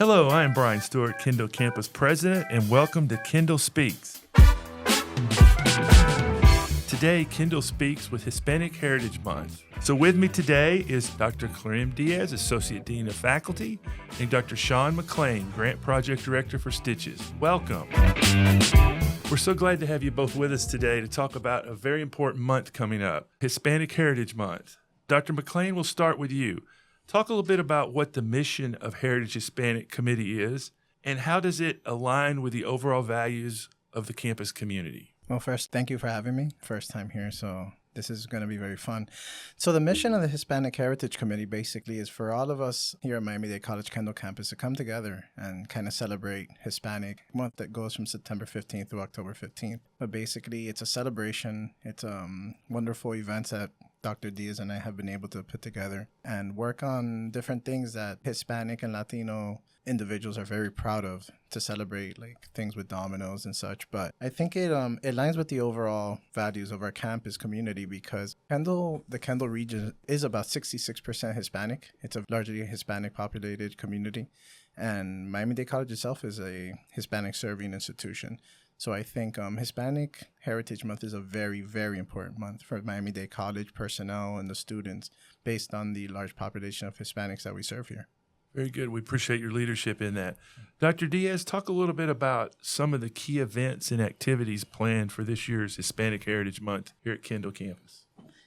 Hello, I am Bryan Stewart, Kendall Campus President, and welcome to Kendall Speaks. Today, Kendall speaks with Hispanic Heritage Month. So with me today is Dr. Clairem Diaz, Associate Dean of Faculty, and Dr. Sean Mcclain, Grant Project Director for STICHES. Welcome. We're so glad to have you both with us today to talk about a very important month coming up, Hispanic Heritage Month. Dr. Mcclain, we'll start with you. Talk a little bit about what the mission of Heritage Hispanic Committee is, and how does it align with the overall values of the campus community? Well, first, thank you for having me. First time here, so this is going to be very fun. So the mission of the Hispanic Heritage Committee basically is for all of us here at Miami-Dade College Kendall campus to come together and kind of celebrate Hispanic month that goes from September 15th through October 15th. But basically, it's a celebration. It's wonderful events that Dr. Diaz and I have been able to put together and work on different things that Hispanic and Latino individuals are very proud of to celebrate, like things with dominoes and such. But I think it aligns with the overall values of our campus community because the Kendall region is about 66% Hispanic. It's a largely Hispanic populated community. And Miami-Dade College itself is a Hispanic serving institution. So I think Hispanic Heritage Month is a very, very important month for Miami-Dade College personnel and the students based on the large population of Hispanics that we serve here. Very good. We appreciate your leadership in that. Dr. Diaz, talk a little bit about some of the key events and activities planned for this year's Hispanic Heritage Month here at Kendall campus.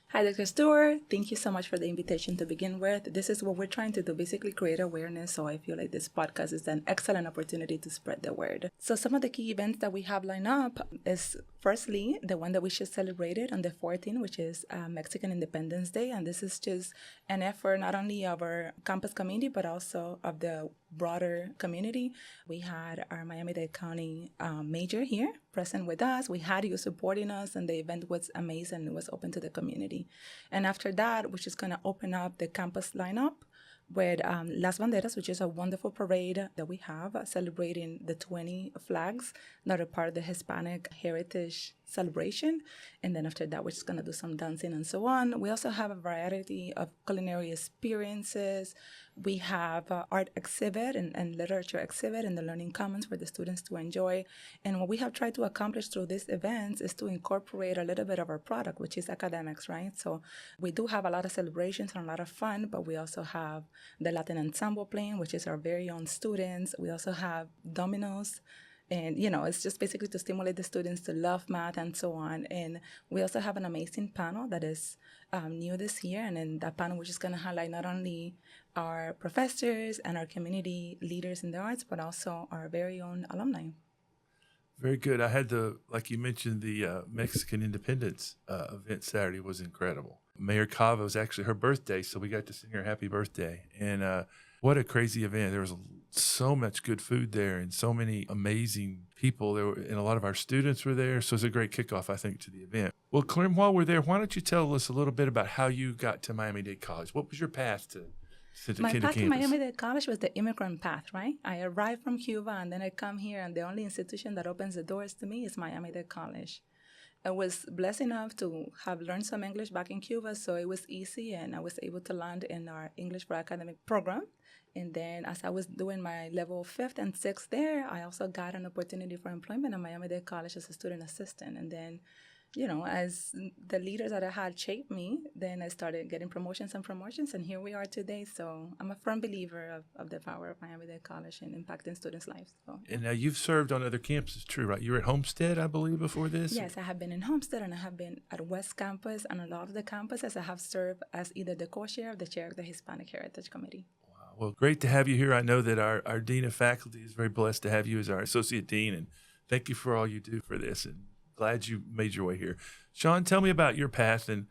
Hi, Dr. Stewart. Thank you so much for the invitation to begin with. This is what we're trying to do, basically create awareness. So I feel like this podcast is an excellent opportunity to spread the word. So some of the key events that we have lined up is firstly, the one that we just celebrated on the 14th, which is Mexican Independence Day. And this is just an effort not only of our campus community, but also of the broader community. We had our Miami-Dade County major here present with us. We had you supporting us, and the event was amazing. It was open to the community. And after that, we're just going to open up the campus lineup with Las Banderas, which is a wonderful parade that we have celebrating the 20 flags that are part of the Hispanic Heritage celebration. And then after that, we're just going to do some dancing and so on. We also have a variety of culinary experiences. We have art exhibit and literature exhibit in the Learning Commons for the students to enjoy. And what we have tried to accomplish through these events is to incorporate a little bit of our product, which is academics, right? So we do have a lot of celebrations and a lot of fun, but we also have the Latin Ensemble playing, which is our very own students. We also have dominoes. And, it's just basically to stimulate the students to love math and so on. And we also have an amazing panel that is new this year. And in that panel, we're just going to highlight not only our professors and our community leaders in the arts, but also our very own alumni. Very good. I had like you mentioned, the Mexican Independence event Saturday was incredible. Mayor Cava was actually her birthday, so we got to sing her happy birthday. And what a crazy event. There was so much good food there and so many amazing people. And a lot of our students were there, so it was a great kickoff, I think, to the event. Well, Clairem, while we're there, why don't you tell us a little bit about how you got to Miami-Dade College? What was your path to My Kendall path to campus? Miami-Dade College was the immigrant path, right? I arrived from Cuba, and then I come here, and the only institution that opens the doors to me is Miami-Dade College. I was blessed enough to have learned some English back in Cuba, so it was easy, and I was able to land in our English for Academic program. And then as I was doing my level 5th and 6th there, I also got an opportunity for employment at Miami-Dade College as a student assistant. And then, as the leaders that I had shaped me, then I started getting promotions, and here we are today. So I'm a firm believer of the power of Miami-Dade College and impacting students' lives. So, yeah. And now you've served on other campuses, true, right? You were at Homestead, I believe, before this? Yes, I have been in Homestead, and I have been at West Campus, and a lot of the campuses I have served as either the co-chair or the chair of the Hispanic Heritage Committee. Well, great to have you here. I know that our Dean of Faculty is very blessed to have you as our Associate Dean, and thank you for all you do for this, and glad you made your way here. Sean, tell me about your path, and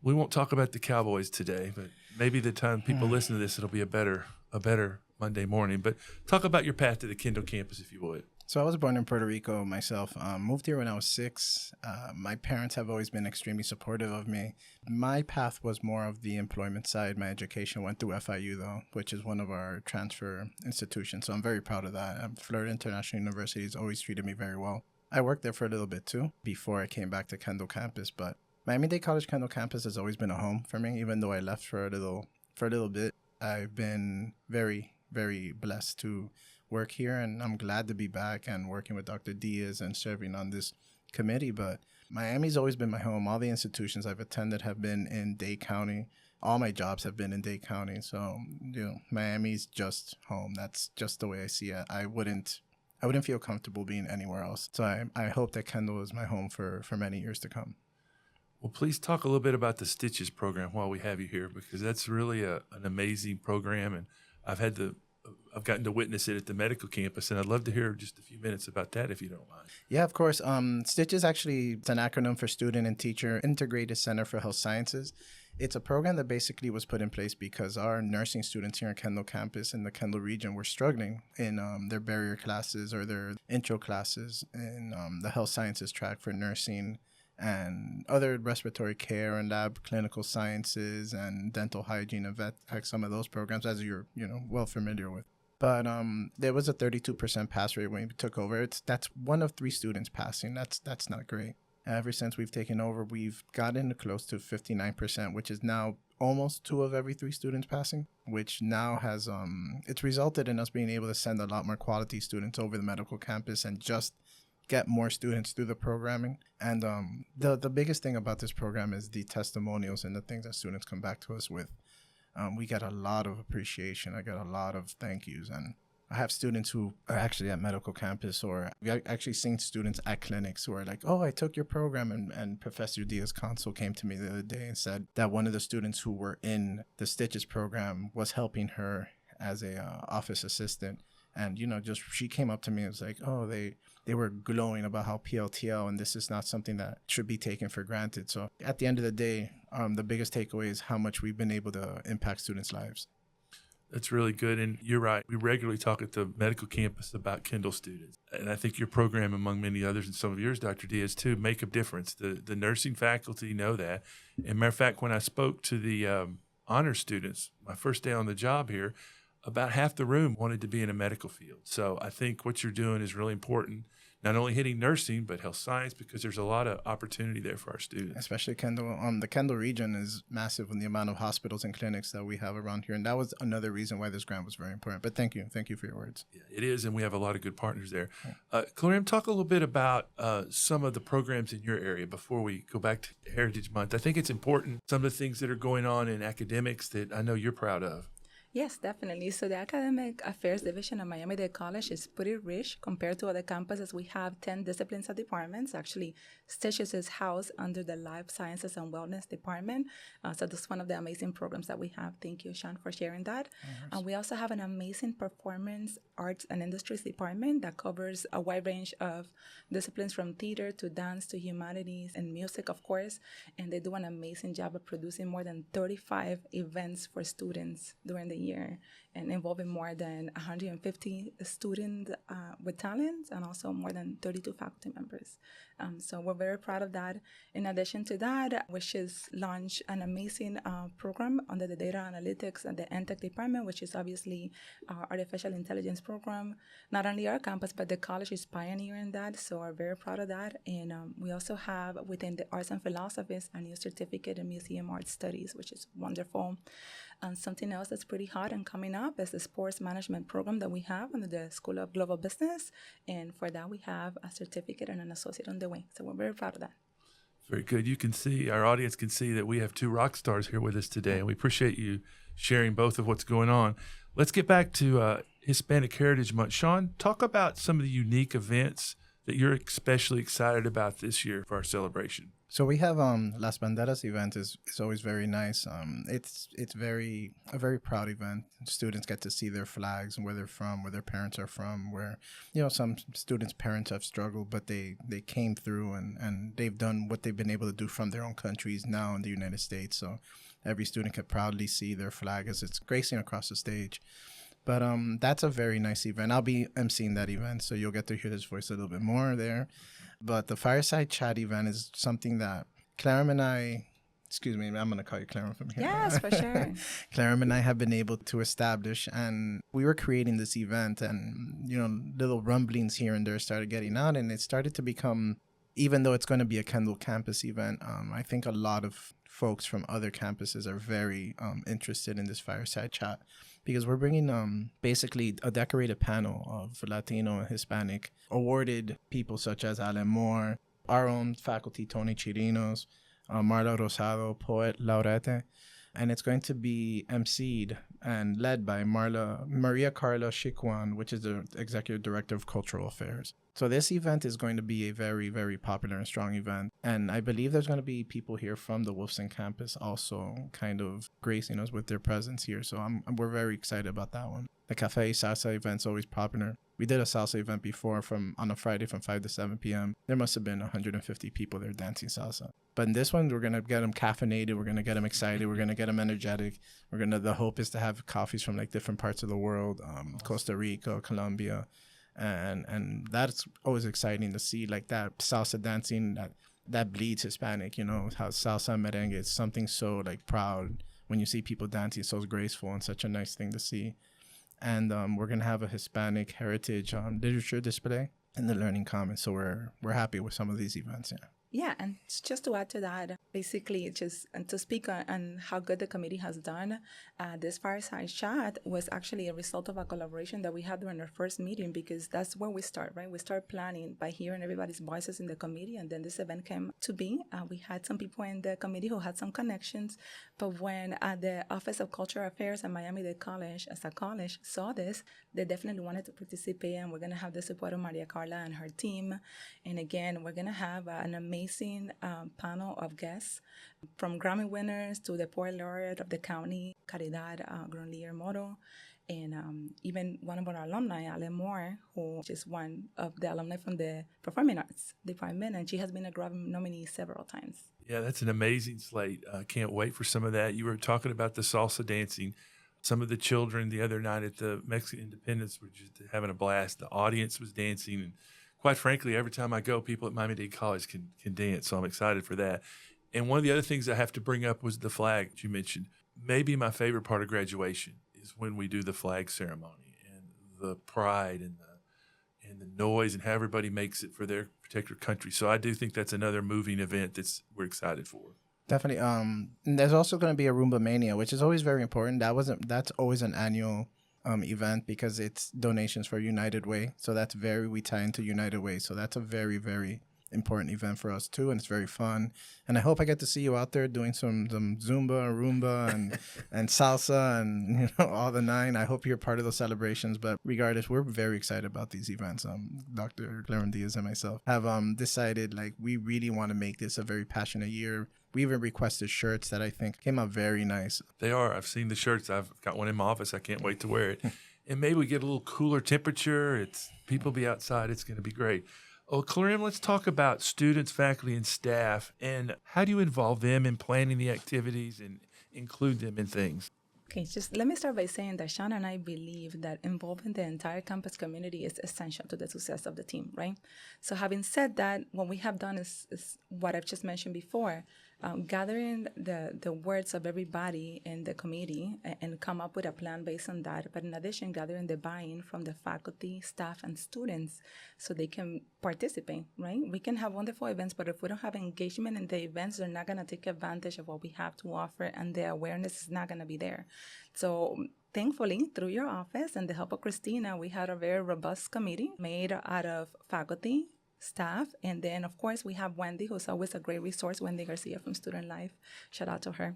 we won't talk about the Cowboys today, but maybe the time people listen to this, it'll be a better Monday morning. But talk about your path to the Kendall campus, if you would. So I was born in Puerto Rico myself, moved here when I was 6. My parents have always been extremely supportive of me. My path was more of the employment side. My education went through FIU, though, which is one of our transfer institutions. So I'm very proud of that. Florida International University has always treated me very well. I worked there for a little bit, too, before I came back to Kendall campus. But Miami-Dade College Kendall campus has always been a home for me, even though I left for a little bit. I've been very very blessed to work here, and I'm glad to be back and working with Dr. Diaz and serving on this committee. But Miami's always been my home. All the institutions I've attended have been in Dade County. All my jobs have been in Dade County. So, Miami's just home. That's just the way I see it. I wouldn't feel comfortable being anywhere else. So I hope that Kendall is my home for many years to come. Well, please talk a little bit about the STICHES program while we have you here, because that's really an amazing program, and I've gotten to witness it at the medical campus, and I'd love to hear just a few minutes about that if you don't mind. Yeah, of course. STICHES actually, it's an acronym for Student and Teacher Integrated Center for Health Sciences. It's a program that basically was put in place because our nursing students here on Kendall campus in the Kendall region were struggling in their barrier classes or their intro classes in the health sciences track for nursing and other respiratory care and lab clinical sciences and dental hygiene and vet tech, some of those programs, as you're well familiar with. But there was a 32% pass rate when we took over. That's one of 3 students passing. That's not great. Ever since we've taken over, we've gotten close to 59%, which is now almost 2 of every 3 students passing, which now has it's resulted in us being able to send a lot more quality students over the medical campus and just get more students through the programming. And the biggest thing about this program is the testimonials and the things that students come back to us with. We get a lot of appreciation. I get a lot of thank yous. And I have students who are actually at medical campus, or I've actually seen students at clinics who are like, oh, I took your program. And Professor Diaz Consul came to me the other day and said that one of the students who were in the STICHES program was helping her as a office assistant. And, just she came up to me and was like, oh, they were glowing about how PLTL, and this is not something that should be taken for granted. So at the end of the day, the biggest takeaway is how much we've been able to impact students' lives. That's really good. And you're right. We regularly talk at the medical campus about Kendall students. And I think your program, among many others, and some of yours, Dr. Diaz, too, make a difference. The nursing faculty know that. And matter of fact, when I spoke to the honor students, my first day on the job here, about half the room wanted to be in a medical field. So I think what you're doing is really important, not only hitting nursing, but health science, because there's a lot of opportunity there for our students. Especially Kendall. The Kendall region is massive in the amount of hospitals and clinics that we have around here. And that was another reason why this grant was very important. But thank you. Thank you for your words. Yeah, it is, and we have a lot of good partners there. Clairem, talk a little bit about some of the programs in your area before we go back to Heritage Month. I think it's important, some of the things that are going on in academics that I know you're proud of. Yes, definitely. So the Academic Affairs Division at Miami-Dade College is pretty rich compared to other campuses. We have 10 disciplines or departments. Actually, STICHES is housed under the Life Sciences and Wellness Department. So that's one of the amazing programs that we have. Thank you, Sean, for sharing that. And we also have an amazing Performance Arts and Industries department that covers a wide range of disciplines from theater to dance to humanities and music, of course. And they do an amazing job of producing more than 35 events for students during the year and involving more than 150 students with talents and also more than 32 faculty members. So we're very proud of that. In addition to that, WISHES launched an amazing program under the Data Analytics and the NTech department, which is obviously our artificial intelligence program. Not only our campus, but the college is pioneering that, so we're very proud of that. And we also have within the arts and philosophies a new certificate in museum art studies, which is wonderful. And something else that's pretty hot and coming up is the sports management program that we have under the School of Global Business. And for that, we have a certificate and an associate on the way. So we're very proud of that. Very good. You can see, our audience can see that we have 2 rock stars here with us today, and we appreciate you sharing both of what's going on. Let's get back to Hispanic Heritage Month. Sean, talk about some of the unique events that you're especially excited about this year for our celebration. So we have Las Banderas event is always very nice. It's a very proud event. Students get to see their flags and where they're from, where their parents are from, where some students' parents have struggled, but they came through and they've done what they've been able to do from their own countries now in the United States. So every student can proudly see their flag as it's gracing across the stage. But that's a very nice event. I'll be emceeing that event, so you'll get to hear his voice a little bit more there. But the Fireside Chat event is something that Clairem and I, excuse me, I'm going to call you Clairem from here. Yes, for sure. Clairem and I have been able to establish, and we were creating this event, and, little rumblings here and there started getting out, and it started to become, even though it's going to be a Kendall campus event, I think a lot of folks from other campuses are very interested in this fireside chat because we're bringing basically a decorated panel of Latino and Hispanic awarded people such as Alan Moore, our own faculty, Tony Chirinos, Marla Rosado, poet laureate, and it's going to be emceed and led by Maria Carla Chiquan, which is the Executive Director of Cultural Affairs. So this event is going to be a very, very popular and strong event. And I believe there's going to be people here from the Wolfson campus also kind of gracing us with their presence here. So we're very excited about that one. The Cafe Salsa event's always popular. We did a salsa event before on a Friday from 5 to 7 p.m. There must have been 150 people there dancing salsa. But in this one, we're going to get them caffeinated. We're going to get them excited. We're going to get them energetic. The hope is to have coffees from like different parts of the world, Costa Rica, Colombia. And that's always exciting to see, like that salsa dancing that bleeds Hispanic, you know, how salsa and merengue is something so like proud when you see people dancing, so graceful and such a nice thing to see. And we're going to have a Hispanic heritage literature display in the Learning Commons. So we're happy with some of these events. Yeah. Yeah, and just to add to that, basically just to speak on how good the committee has done, this fireside chat was actually a result of a collaboration that we had during our first meeting, because that's where we start, right? We start planning by hearing everybody's voices in the committee, and then this event came to be. We had some people in the committee who had some connections, but when the Office of Cultural Affairs at Miami-Dade College, as a college, saw this, they definitely wanted to participate, and we're going to have the support of Maria Carla and her team. And again, we're going to have an amazing panel of guests, from Grammy winners to the poet laureate of the county, Caridad Gronlier Moro, and even one of our alumni, Alan Moore, who is one of the alumni from the Performing Arts Department, and she has been a Grammy nominee several times. Yeah, that's an amazing slate. Can't wait for some of that. You were talking about the salsa dancing. Some of the children the other night at the Mexican Independence were just having a blast. The audience was dancing, and quite frankly, every time I go, people at Miami-Dade College can dance, so I'm excited for that. And one of the other things I have to bring up was the flag that you mentioned. Maybe my favorite part of graduation is when we do the flag ceremony and the pride and the noise and how everybody makes it for their particular country. So I do think that's another moving event we're excited for. Definitely. And there's also going to be a Roomba Mania, which is always very important. That's always an annual event because it's donations for United Way. So we tie into United Way. So that's a very, very important event for us too, and it's very fun. And I hope I get to see you out there doing some Zumba, Roomba, and salsa, and all the nine. I hope you're part of those celebrations. But regardless, we're very excited about these events. Dr. Clairem, Diaz, and myself have decided like we really want to make this a very passionate year. We even requested shirts that I think came out very nice. They are. I've seen the shirts. I've got one in my office. I can't wait to wear it. And maybe we get a little cooler temperature. People be outside. It's going to be great. Oh, Clairem, let's talk about students, faculty, and staff, and how do you involve them in planning the activities and include them in things? Okay, just let me start by saying that Sean and I believe that involving the entire campus community is essential to the success of the team, right? So having said that, what we have done is what I've just mentioned before, gathering the words of everybody in the committee and come up with a plan based on that. But in addition, gathering the buy-in from the faculty, staff, and students so they can participate, right? We can have wonderful events, but if we don't have engagement in the events, they're not going to take advantage of what we have to offer, and the awareness is not going to be there. So thankfully, through your office and the help of Christina, we had a very robust committee made out of faculty, staff, and then of course we have Wendy, who's always a great resource, Wendy Garcia from Student Life. Shout out to her.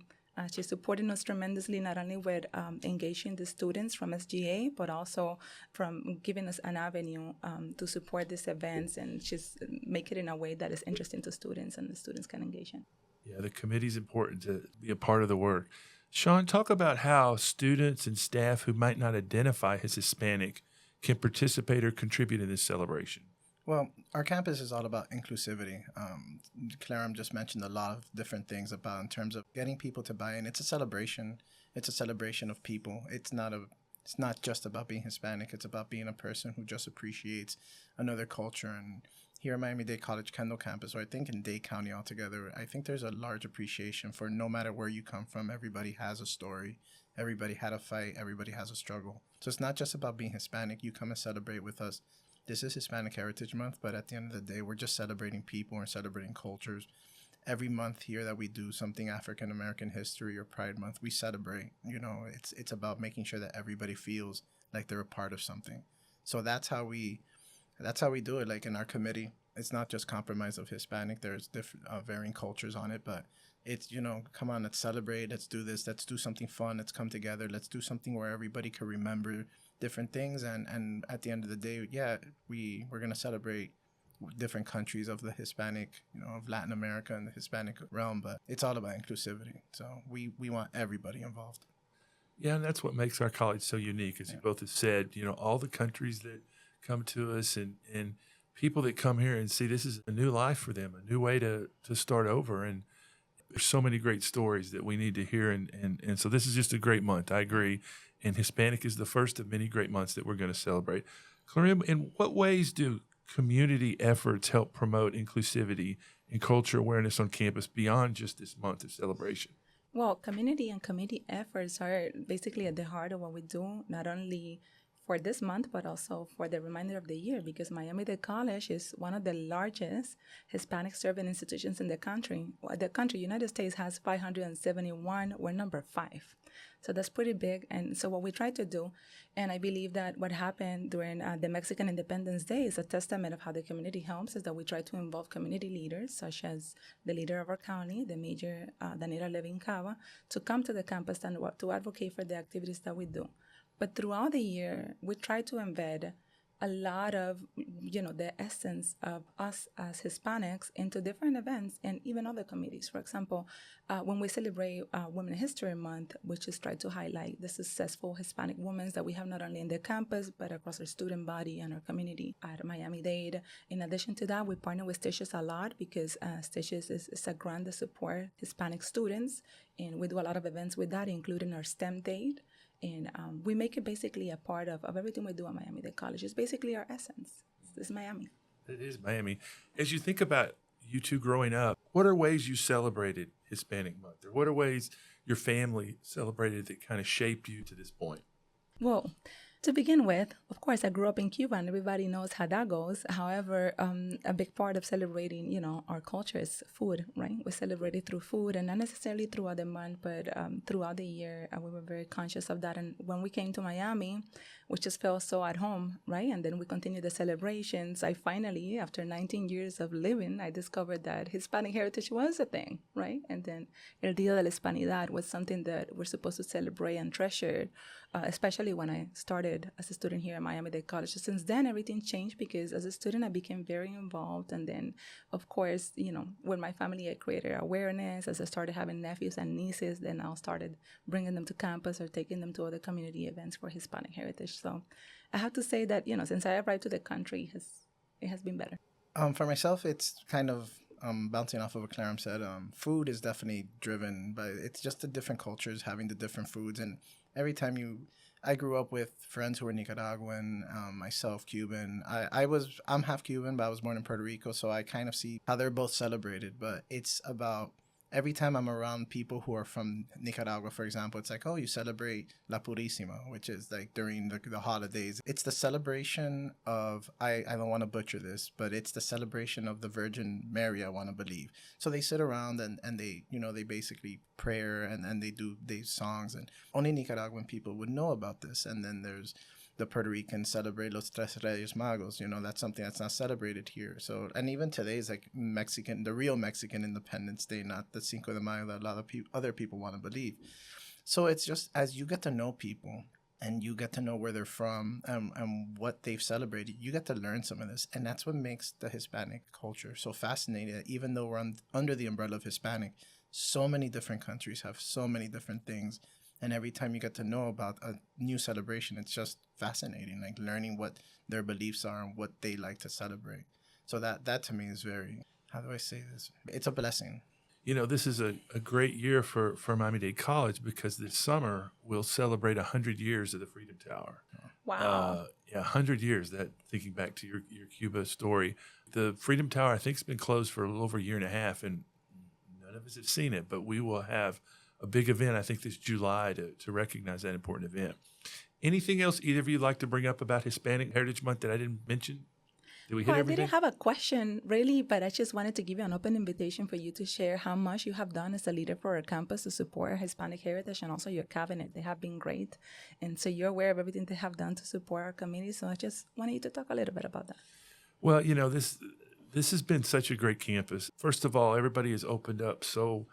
She's supporting us tremendously, not only with engaging the students from SGA, but also from giving us an avenue to support these events, and she's make it in a way that is interesting to students and the students can engage in. Yeah, the committee's important to be a part of the work. Sean, talk about how students and staff who might not identify as Hispanic can participate or contribute in this celebration. Well, our campus is all about inclusivity. Clairem just mentioned a lot of different things about in terms of getting people to buy in. It's a celebration. It's a celebration of people. It's not just about being Hispanic. It's about being a person who just appreciates another culture. And here at Miami-Dade College Kendall campus, or I think in Dade County altogether, I think there's a large appreciation for no matter where you come from, everybody has a story. Everybody had a fight. Everybody has a struggle. So it's not just about being Hispanic. You come and celebrate with us. This is Hispanic Heritage Month, but at the end of the day, we're just celebrating people and celebrating cultures. every month here that we do something African American history or Pride Month, we celebrate. It's about making sure that everybody feels like they're a part of something. So that's how we do it. Like in our committee, it's not just compromise of Hispanic. There's different varying cultures on it, but it's, come on, let's celebrate. Let's do this. Let's do something fun. Let's come together. Let's do something where everybody can remember different things. And at the end of the day, yeah, we're going to celebrate different countries of the Hispanic, of Latin America and the Hispanic realm, but it's all about inclusivity. So we want everybody involved. Yeah, and that's what makes our college so unique, as you both have said. All the countries that come to us and people that come here and see this is a new life for them, a new way to start over. And there's so many great stories that we need to hear. And so this is just a great month. I agree. And Hispanic is the first of many great months that we're going to celebrate. Clairem, in what ways do community efforts help promote inclusivity and culture awareness on campus beyond just this month of celebration? Well, community and committee efforts are basically at the heart of what we do, not only for this month, but also for the remainder of the year, because Miami-Dade College is one of the largest Hispanic serving institutions in the country. United States, has 571. We're number 5. So that's pretty big. And so what we try to do, and I believe that what happened during the Mexican Independence Day is a testament of how the community helps, is that we try to involve community leaders, such as the leader of our county, the Major Danira Levin Cava, to come to the campus and to advocate for the activities that we do. But throughout the year, we try to embed a lot of, the essence of us as Hispanics into different events and even other committees. For example, when we celebrate Women History Month, we just try to highlight the successful Hispanic women that we have not only in the campus, but across our student body and our community at Miami-Dade. In addition to that, we partner with STICHES a lot, because STICHES is a grant that supports Hispanic students, and we do a lot of events with that, including our STEM Date. And we make it basically a part of everything we do at Miami-Dade College. It's basically our essence. It's Miami. It is Miami. As you think about you two growing up, what are ways you celebrated Hispanic Month? Or what are ways your family celebrated that kind of shaped you to this point? Well, to begin with, of course, I grew up in Cuba, and everybody knows how that goes. However, a big part of celebrating, our culture is food, right? We celebrate it through food, and not necessarily throughout the month, but throughout the year. We were very conscious of that. And when we came to Miami, we just felt so at home, right? And then we continued the celebrations. I finally, after 19 years of living, I discovered that Hispanic heritage was a thing, right? And then El Día de la Hispanidad was something that we're supposed to celebrate and treasure, especially when I started as a student here at Miami-Dade College. Since then, everything changed, because as a student, I became very involved. And then, of course, with my family, I created awareness. As I started having nephews and nieces, then I started bringing them to campus or taking them to other community events for Hispanic heritage. So I have to say that, since I arrived to the country, it has been better. For myself, it's kind of bouncing off of what Clairem said. Food is definitely driven by, it's just the different cultures having the different foods. And every time I grew up with friends who were Nicaraguan, myself Cuban. I'm half Cuban, but I was born in Puerto Rico, so I kind of see how they're both celebrated. But it's about, every time I'm around people who are from Nicaragua, for example, it's like, oh, you celebrate La Purísima, which is like during the holidays. It's the celebration of, I don't want to butcher this, but it's the celebration of the Virgin Mary, I want to believe. So they sit around and they, they basically prayer and they do these songs, and only Nicaraguan people would know about this. And then there's the Puerto Ricans celebrate Los Tres Reyes Magos. That's something that's not celebrated here. So, and even today is like the real Mexican Independence Day, not the Cinco de Mayo that a lot of other people want to believe. So it's just, as you get to know people and you get to know where they're from and what they've celebrated, you get to learn some of this. And that's what makes the Hispanic culture so fascinating. Even though we're under the umbrella of Hispanic, so many different countries have so many different things. And every time you get to know about a new celebration, it's just fascinating, like learning what their beliefs are and what they like to celebrate. So that to me is very, how do I say this? It's a blessing. This is a great year for Miami-Dade College, because this summer we'll celebrate 100 years of the Freedom Tower. Wow. 100 years, that thinking back to your Cuba story. The Freedom Tower, I think, has been closed for a little over a year and a half, and none of us have seen it, but we will have a big event, I think, this July to recognize that important event. Anything else either of you like to bring up about Hispanic Heritage Month that I didn't mention Did we hit I everything? didn't have a question really, but I just wanted to give you an open invitation for you to share how much you have done as a leader for our campus to support Hispanic heritage and also your cabinet. They have been great. And so you're aware of everything they have done to support our community. So I just wanted you to talk a little bit about that. Well, this has been such a great campus. First of all, everybody has opened up so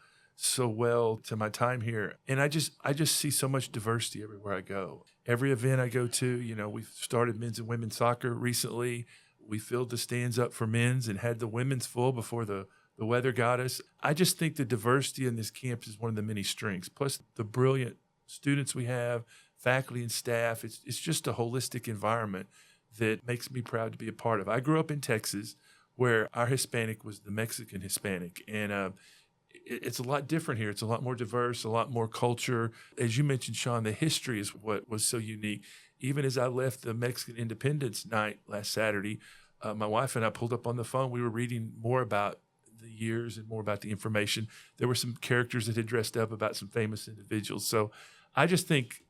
well to my time here. And I just see so much diversity everywhere I go. Every event I go to, we've started men's and women's soccer recently. We filled the stands up for men's and had the women's full before the weather got us. I just think the diversity in this campus is one of the many strengths. Plus the brilliant students we have, faculty and staff. It's just a holistic environment that makes me proud to be a part of. I grew up in Texas where our Hispanic was the Mexican Hispanic. And it's a lot different here. It's a lot more diverse, a lot more culture. As you mentioned, Sean, the history is what was so unique. Even as I left the Mexican Independence Night last Saturday, my wife and I pulled up on the phone. We were reading more about the years and more about the information. There were some characters that had dressed up about some famous individuals. So I just think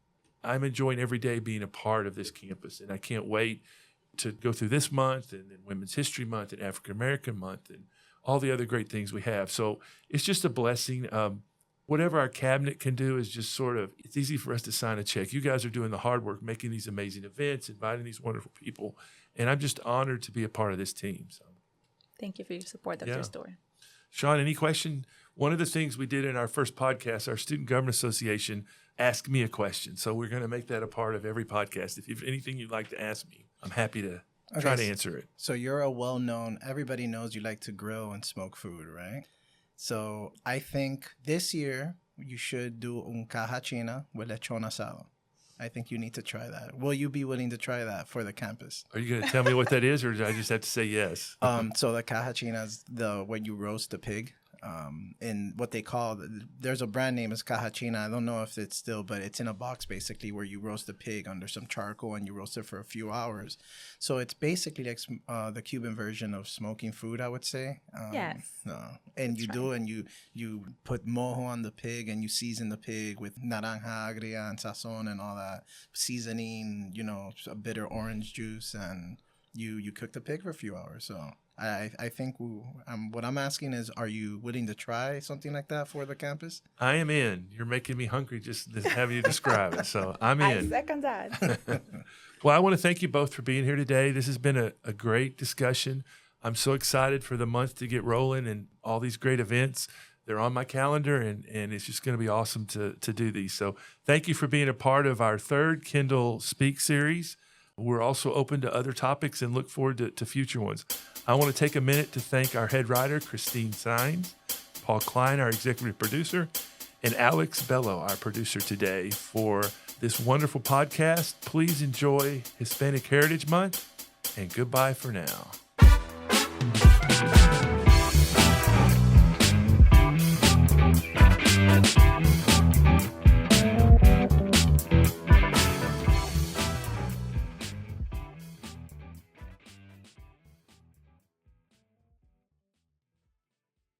I'm enjoying every day being a part of this campus, and I can't wait to go through this month and then Women's History Month and African American Month and all the other great things we have. So it's just a blessing. Whatever our cabinet can do is just it's easy for us to sign a check. You guys are doing the hard work, making these amazing events, inviting these wonderful people. And I'm just honored to be a part of this team. So, thank you for your support, Dr. Stewart. Sean, any question? One of the things we did in our first podcast, our Student Government Association asked me a question. So we're going to make that a part of every podcast. If you have anything you'd like to ask me, I'm happy to try to answer it. So you're a well-known, everybody knows you like to grill and smoke food, right? So I think this year you should do un caja china with lechon asado. I think you need to try that. Will you be willing to try that for the campus? Are you going to tell me what that is, or do I just have to say yes? So the caja china is when you roast the pig. In what they call, there's a brand name is Caja China. I don't know if it's still, but it's in a box basically where you roast the pig under some charcoal and you roast it for a few hours. So it's basically like the Cuban version of smoking food, I would say. Yes. And you do, and you put mojo on the pig and you season the pig with naranja agria and sazon and all that seasoning, a bitter orange juice, and you cook the pig for a few hours. So I think what I'm asking is, are you willing to try something like that for the campus? I am in. You're making me hungry just to have you describe it. So I'm in. I second that. Well, I want to thank you both for being here today. This has been a great discussion. I'm so excited for the month to get rolling and all these great events. They're on my calendar, and it's just going to be awesome to do these. So thank you for being a part of our third Kendall Speak series. We're also open to other topics and look forward to future ones. I want to take a minute to thank our head writer, Christine Sines, Paul Klein, our executive producer, and Alex Bello, our producer today, for this wonderful podcast. Please enjoy Hispanic Heritage Month, and goodbye for now.